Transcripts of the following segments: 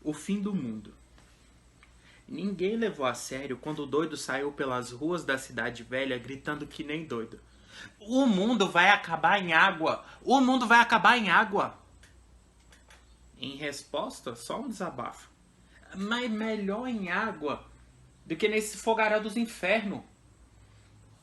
o fim do mundo. Ninguém levou a sério quando o doido saiu pelas ruas da cidade velha gritando que nem doido. O mundo vai acabar em água! O mundo vai acabar em água! Em resposta, só um desabafo. Mas melhor em água do que nesse fogaréu dos infernos.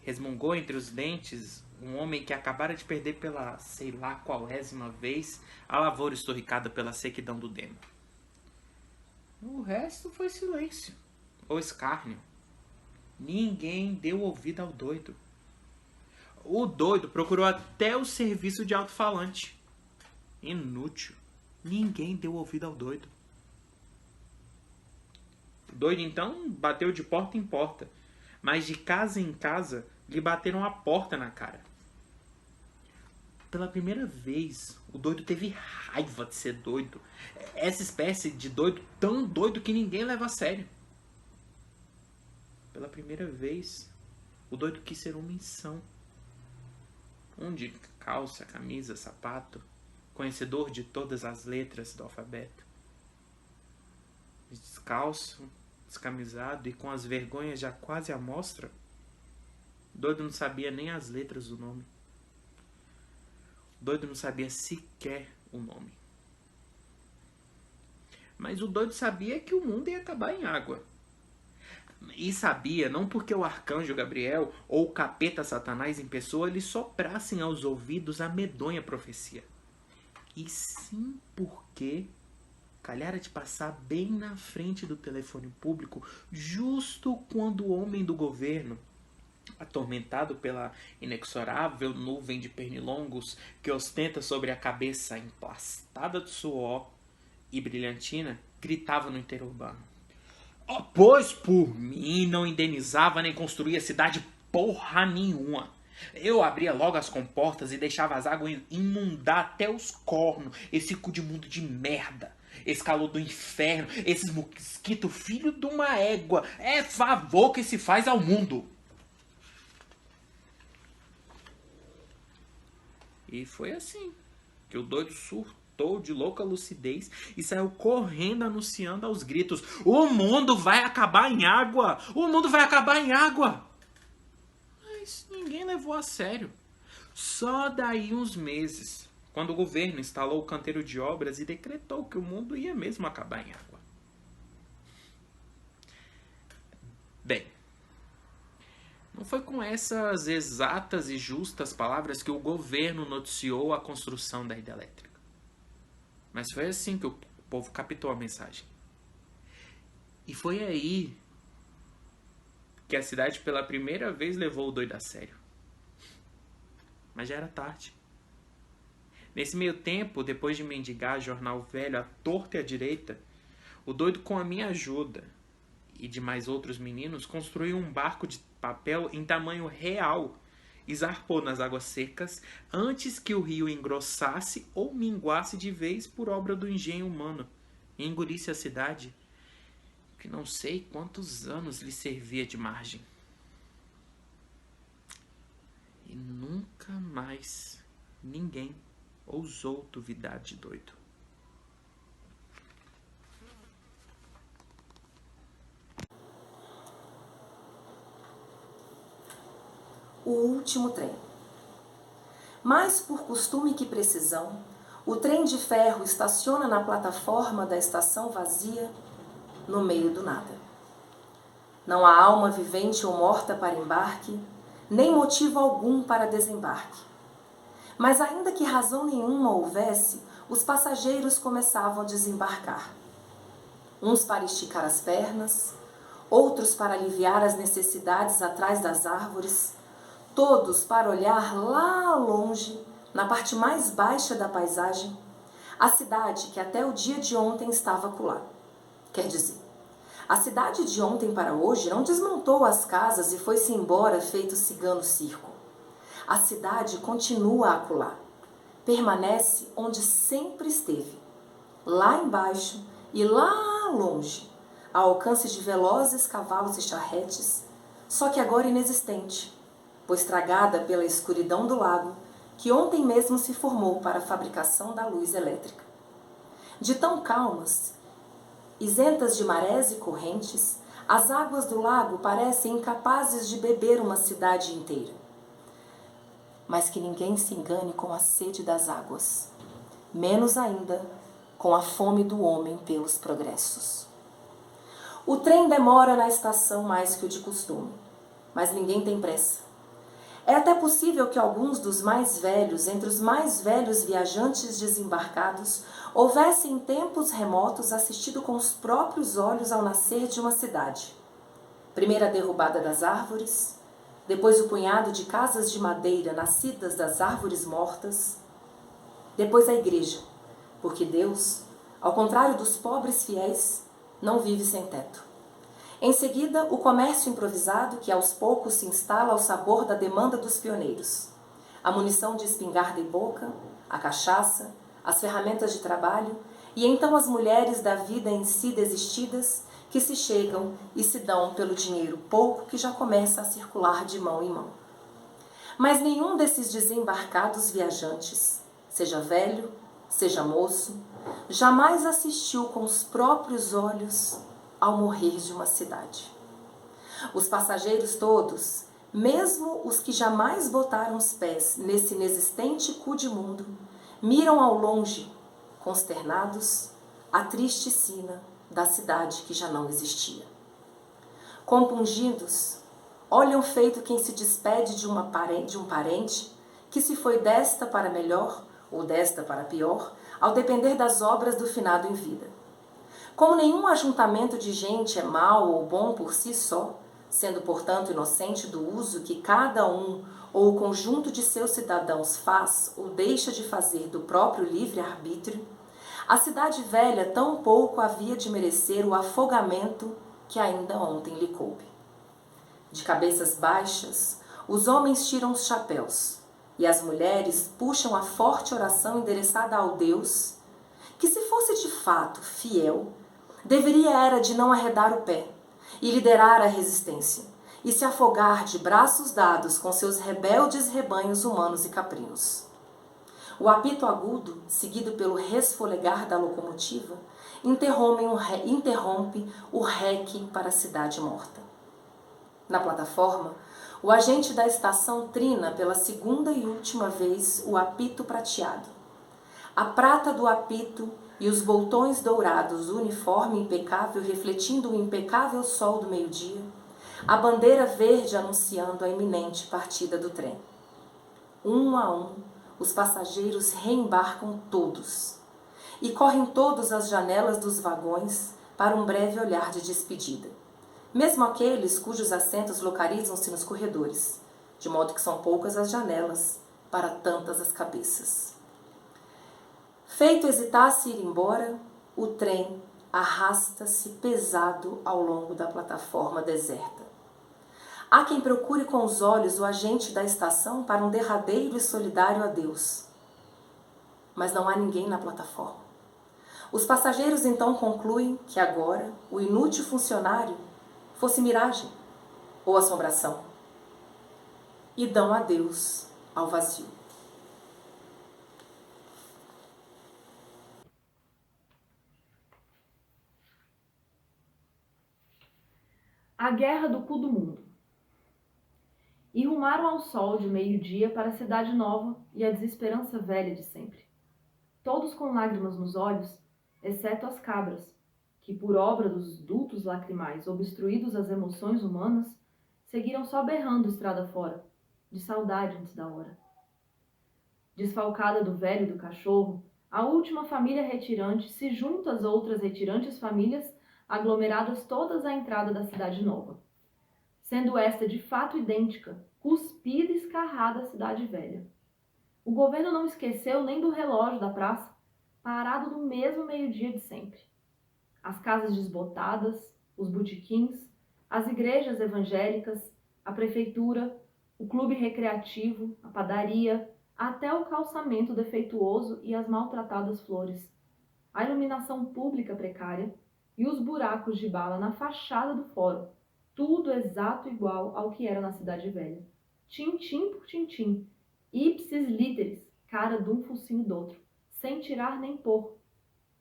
Resmungou entre os dentes um homem que acabara de perder pela sei lá qualésima vez a lavoura esturricada pela sequidão do demo. O resto foi silêncio ou escárnio. Ninguém deu ouvido ao doido. O doido procurou até o serviço de alto-falante. Inútil. Ninguém deu ouvido ao doido. O doido então bateu de porta em porta, mas de casa em casa lhe bateram a porta na cara. Pela primeira vez, o doido teve raiva de ser doido. Essa espécie de doido tão doido que ninguém leva a sério. Pela primeira vez, o doido quis ser uma missão. Um de calça, camisa, sapato, conhecedor de todas as letras do alfabeto. Descalço, descamisado e com as vergonhas já quase à mostra, o doido não sabia nem as letras do nome. O doido não sabia sequer o nome. Mas o doido sabia que o mundo ia acabar em água. E sabia não porque o arcanjo Gabriel ou o capeta Satanás em pessoa lhe soprassem aos ouvidos a medonha profecia. E sim porque calhara de passar bem na frente do telefone público justo quando o homem do governo, atormentado pela inexorável nuvem de pernilongos que ostenta sobre a cabeça emplastada de suor e brilhantina, gritava no interurbano. Oh, pois por mim não indenizava nem construía cidade porra nenhuma. Eu abria logo as comportas e deixava as águas inundar até os cornos. Esse cu de mundo de merda. Esse calor do inferno. Esses mosquitos filho de uma égua. É favor que se faz ao mundo. E foi assim que o doido surtou de louca lucidez e saiu correndo anunciando aos gritos: o mundo vai acabar em água! O mundo vai acabar em água! Mas ninguém levou a sério. Só daí uns meses, quando o governo instalou o canteiro de obras e decretou que o mundo ia mesmo acabar em água. Bem, não foi com essas exatas e justas palavras que o governo noticiou a construção da hidrelétrica. Mas foi assim que o povo captou a mensagem. E foi aí que a cidade pela primeira vez levou o doido a sério. Mas já era tarde. Nesse meio tempo, depois de mendigar jornal velho à torta e à direita, o doido, com a minha ajuda e de mais outros meninos, construiu um barco de papel em tamanho real e zarpou nas águas secas antes que o rio engrossasse ou minguasse de vez por obra do engenho humano e engolisse a cidade, que não sei quantos anos lhe servia de margem. E nunca mais ninguém ousou duvidar de doido. O último trem. Mais por costume que precisão, o trem de ferro estaciona na plataforma da estação vazia, no meio do nada. Não há alma vivente ou morta para embarque, nem motivo algum para desembarque. Mas ainda que razão nenhuma houvesse, os passageiros começavam a desembarcar. Uns para esticar as pernas, outros para aliviar as necessidades atrás das árvores, todos para olhar lá longe, na parte mais baixa da paisagem, a cidade que até o dia de ontem estava acolá. Quer dizer, a cidade de ontem para hoje não desmontou as casas e foi-se embora feito cigano circo. A cidade continua acolá, permanece onde sempre esteve, lá embaixo e lá longe, ao alcance de velozes cavalos e charretes, só que agora inexistente, pois tragada pela escuridão do lago, que ontem mesmo se formou para a fabricação da luz elétrica. De tão calmas Isentas de marés e correntes, as águas do lago parecem incapazes de beber uma cidade inteira. Mas que ninguém se engane com a sede das águas, menos ainda com a fome do homem pelos progressos. O trem demora na estação mais que o de costume, mas ninguém tem pressa. É até possível que alguns dos mais velhos, entre os mais velhos viajantes desembarcados, houvessem em tempos remotos assistido com os próprios olhos ao nascer de uma cidade. Primeiro a derrubada das árvores, depois o punhado de casas de madeira nascidas das árvores mortas, depois a igreja, porque Deus, ao contrário dos pobres fiéis, não vive sem teto. Em seguida, o comércio improvisado que aos poucos se instala ao sabor da demanda dos pioneiros. A munição de espingarda e boca, a cachaça, as ferramentas de trabalho e então as mulheres da vida em si desistidas que se chegam e se dão pelo dinheiro pouco que já começa a circular de mão em mão. Mas nenhum desses desembarcados viajantes, seja velho, seja moço, jamais assistiu com os próprios olhos ao morrer de uma cidade. Os passageiros todos, mesmo os que jamais botaram os pés nesse inexistente cu de mundo, miram ao longe, consternados, a triste sina da cidade que já não existia. Compungidos, olham feito quem se despede de um parente que se foi desta para melhor ou desta para pior, ao depender das obras do finado em vida. Como nenhum ajuntamento de gente é mau ou bom por si só, sendo portanto inocente do uso que cada um ou o conjunto de seus cidadãos faz ou deixa de fazer do próprio livre-arbítrio, a cidade velha tão pouco havia de merecer o afogamento que ainda ontem lhe coube. De cabeças baixas, os homens tiram os chapéus e as mulheres puxam a forte oração endereçada ao Deus, que se fosse de fato fiel, deveria era de não arredar o pé e liderar a resistência e se afogar de braços dados com seus rebeldes rebanhos humanos e caprinos. O apito agudo, seguido pelo resfolegar da locomotiva, interrompe o requiem para a cidade morta. Na plataforma, o agente da estação trina pela segunda e última vez o apito prateado. A prata do apito e os boltões dourados do uniforme impecável refletindo o impecável sol do meio-dia, a bandeira verde anunciando a iminente partida do trem. Um a um, os passageiros reembarcam todos e correm todos às janelas dos vagões para um breve olhar de despedida, mesmo aqueles cujos assentos localizam-se nos corredores, de modo que são poucas as janelas para tantas as cabeças. Feito hesitasse ir embora, o trem arrasta-se pesado ao longo da plataforma deserta. Há quem procure com os olhos o agente da estação para um derradeiro e solidário adeus. Mas não há ninguém na plataforma. Os passageiros então concluem que agora o inútil funcionário fosse miragem ou assombração e dão adeus ao vazio. A Guerra do Cu do Mundo. E rumaram ao sol de meio-dia para a cidade nova e a desesperança velha de sempre. Todos com lágrimas nos olhos, exceto as cabras, que por obra dos dutos lacrimais obstruídos às emoções humanas, seguiram só berrando estrada fora, de saudade antes da hora. Desfalcada do velho e do cachorro, a última família retirante se junta às outras retirantes famílias aglomeradas todas à entrada da cidade nova, sendo esta de fato idêntica, cuspida e escarrada à cidade velha. O governo não esqueceu nem do relógio da praça, parado no mesmo meio-dia de sempre. As casas desbotadas, os botequins, as igrejas evangélicas, a prefeitura, o clube recreativo, a padaria, até o calçamento defeituoso e as maltratadas flores, a iluminação pública precária e os buracos de bala na fachada do fórum, tudo exato igual ao que era na cidade velha. Tintim por tintim, ipsis literis, cara de um focinho do outro, sem tirar nem pôr,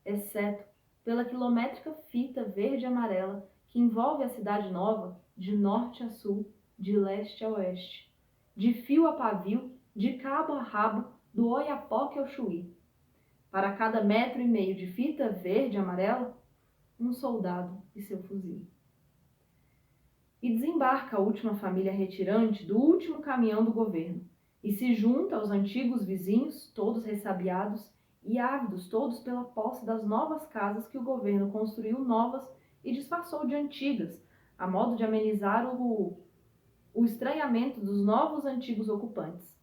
exceto pela quilométrica fita verde e amarela que envolve a cidade nova de norte a sul, de leste a oeste, de fio a pavio, de cabo a rabo, do Oiapoque ao Chuí. Para cada 1,5 metro de fita verde e amarela, um soldado e seu fuzil. E desembarca a última família retirante do último caminhão do governo e se junta aos antigos vizinhos, todos ressabiados e ávidos todos pela posse das novas casas que o governo construiu novas e disfarçou de antigas, a modo de amenizar o estranhamento dos novos antigos ocupantes.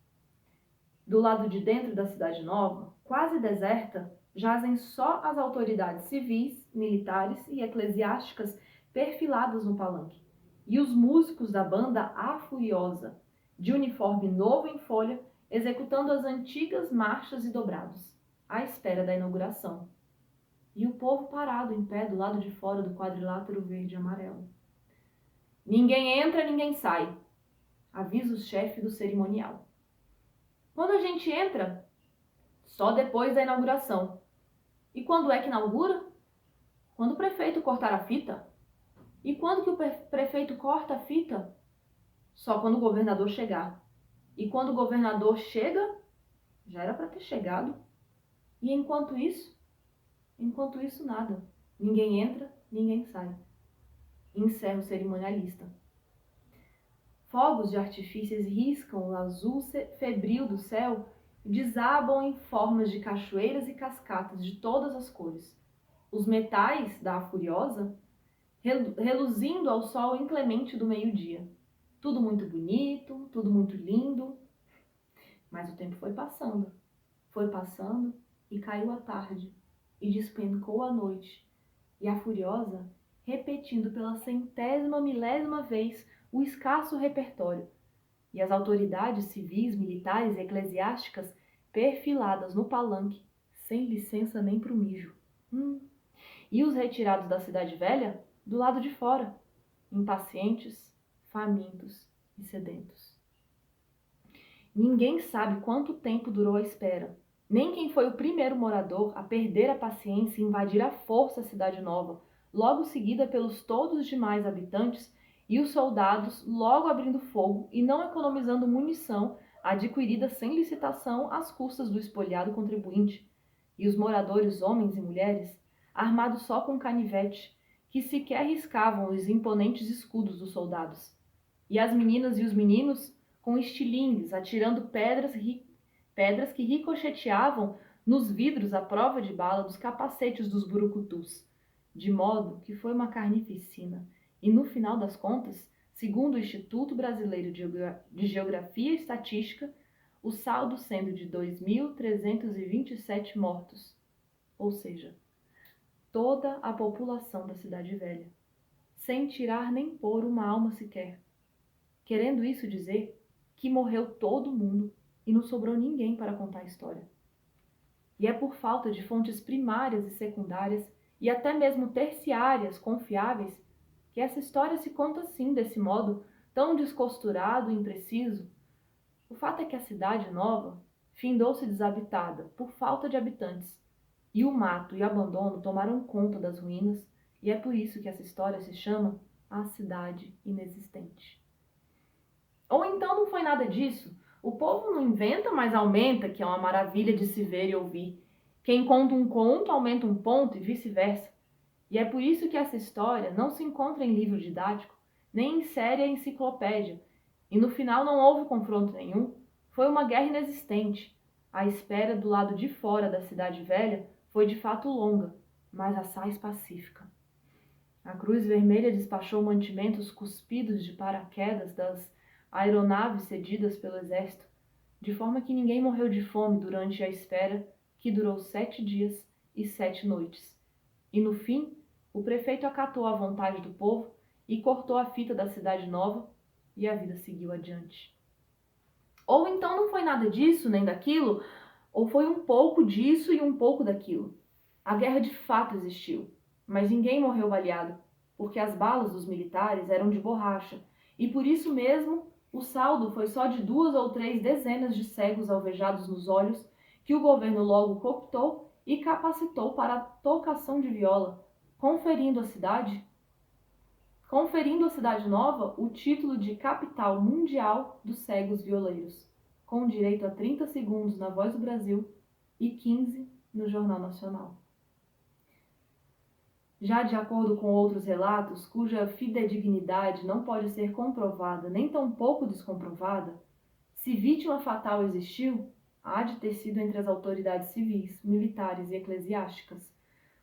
Do lado de dentro da cidade nova, quase deserta, jazem só as autoridades civis, militares e eclesiásticas perfiladas no palanque, e os músicos da banda A Furiosa, de uniforme novo em folha, executando as antigas marchas e dobrados, à espera da inauguração. E o povo parado em pé do lado de fora do quadrilátero verde e amarelo. Ninguém entra, ninguém sai, avisa o chefe do cerimonial. Quando a gente entra? Só depois da inauguração. E quando é que inaugura? Quando o prefeito cortar a fita. E quando que o prefeito corta a fita? Só quando o governador chegar. E quando o governador chega, já era para ter chegado. E enquanto isso nada. Ninguém entra, ninguém sai. Encerra o cerimonialista. Fogos de artifícios riscam o azul febril do céu e desabam em formas de cachoeiras e cascatas de todas as cores. Os metais da Furiosa reluzindo ao sol inclemente do meio-dia. Tudo muito bonito, tudo muito lindo. Mas o tempo foi passando e caiu a tarde e despencou a noite. E a Furiosa, repetindo pela 100ª vez o escasso repertório, e as autoridades civis, militares e eclesiásticas perfiladas no palanque, sem licença nem pro mijo. E os retirados da cidade velha, do lado de fora, impacientes, famintos e sedentos. Ninguém sabe quanto tempo durou a espera, nem quem foi o primeiro morador a perder a paciência e invadir à força a cidade nova, logo seguida pelos todos os demais habitantes e os soldados logo abrindo fogo e não economizando munição adquirida sem licitação às custas do espolhado contribuinte, e os moradores, homens e mulheres, armados só com canivete, que sequer riscavam os imponentes escudos dos soldados, e as meninas e os meninos com estilingues atirando pedras que ricocheteavam nos vidros à prova de bala dos capacetes dos burucutus, de modo que foi uma carnificina. E no final das contas, segundo o Instituto Brasileiro de Geografia e Estatística, o saldo sendo de 2.327 mortos, ou seja, toda a população da Cidade Velha, sem tirar nem pôr uma alma sequer, querendo isso dizer que morreu todo mundo e não sobrou ninguém para contar a história. E é por falta de fontes primárias e secundárias, e até mesmo terciárias confiáveis, que essa história se conta assim, desse modo, tão descosturado e impreciso. O fato é que a cidade nova findou-se desabitada por falta de habitantes, e o mato e o abandono tomaram conta das ruínas, e é por isso que essa história se chama A Cidade Inexistente. Ou então não foi nada disso. O povo não inventa, mas aumenta, que é uma maravilha de se ver e ouvir. Quem conta um conto aumenta um ponto e vice-versa. E é por isso que essa história não se encontra em livro didático, nem em séria enciclopédia. E no final não houve confronto nenhum. Foi uma guerra inexistente. A espera do lado de fora da Cidade Velha foi de fato longa, mas assaz pacífica. A Cruz Vermelha despachou mantimentos cuspidos de paraquedas das aeronaves cedidas pelo exército, de forma que ninguém morreu de fome durante a espera, que durou 7 dias e 7 noites. E no fim, o prefeito acatou a vontade do povo e cortou a fita da cidade nova, e a vida seguiu adiante. Ou então não foi nada disso nem daquilo, ou foi um pouco disso e um pouco daquilo. A guerra de fato existiu, mas ninguém morreu baleado, porque as balas dos militares eram de borracha, e por isso mesmo o saldo foi só de 2 ou 3 dezenas de cegos alvejados nos olhos, que o governo logo cooptou e capacitou para a tocação de viola, conferindo à cidade nova o título de capital mundial dos cegos violeiros, com direito a 30 segundos na Voz do Brasil e 15 no Jornal Nacional. Já de acordo com outros relatos, cuja fidedignidade não pode ser comprovada nem tampouco descomprovada, se vítima fatal existiu, há de ter sido entre as autoridades civis, militares e eclesiásticas,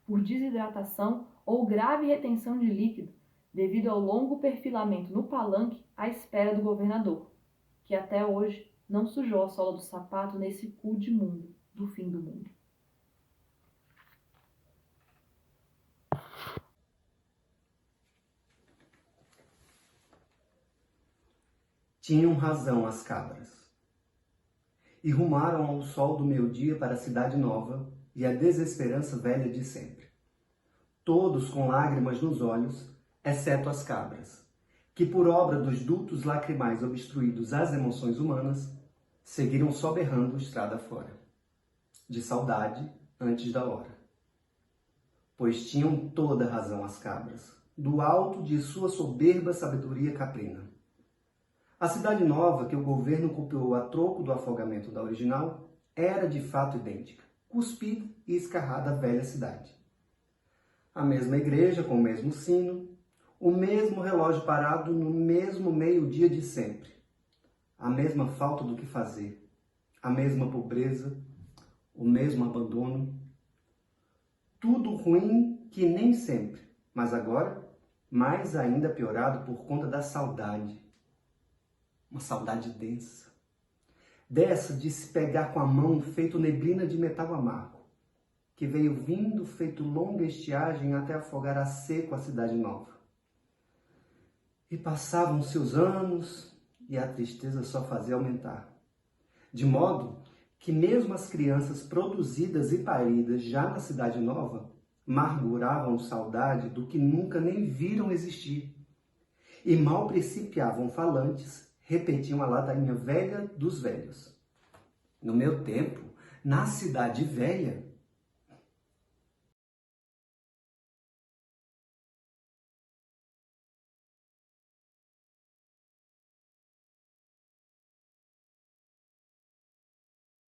por desidratação ou grave retenção de líquido, devido ao longo perfilamento no palanque à espera do governador, que até hoje não sujou a sola do sapato nesse cu de mundo, do fim do mundo. Tinham razão as cabras. E rumaram ao sol do meio-dia para a cidade nova e a desesperança velha de sempre. Todos com lágrimas nos olhos, exceto as cabras, que por obra dos dutos lacrimais obstruídos às emoções humanas, seguiram só berrando estrada fora, de saudade antes da hora. Pois tinham toda razão as cabras, do alto de sua soberba sabedoria caprina. A cidade nova que o governo copiou a troco do afogamento da original era de fato idêntica, cuspida e escarrada à velha cidade. A mesma igreja com o mesmo sino, o mesmo relógio parado no mesmo meio-dia de sempre, a mesma falta do que fazer, a mesma pobreza, o mesmo abandono. Tudo ruim que nem sempre, mas agora mais ainda piorado por conta da saudade. Uma saudade densa. Dessa de se pegar com a mão feito neblina de metal amargo, que veio vindo feito longa estiagem até afogar a seco a cidade nova. E passavam-se os anos e a tristeza só fazia aumentar. De modo que mesmo as crianças produzidas e paridas já na cidade nova amarguravam saudade do que nunca nem viram existir. E mal principiavam falantes, repetiam a ladainha velha dos velhos. No meu tempo, na cidade velha,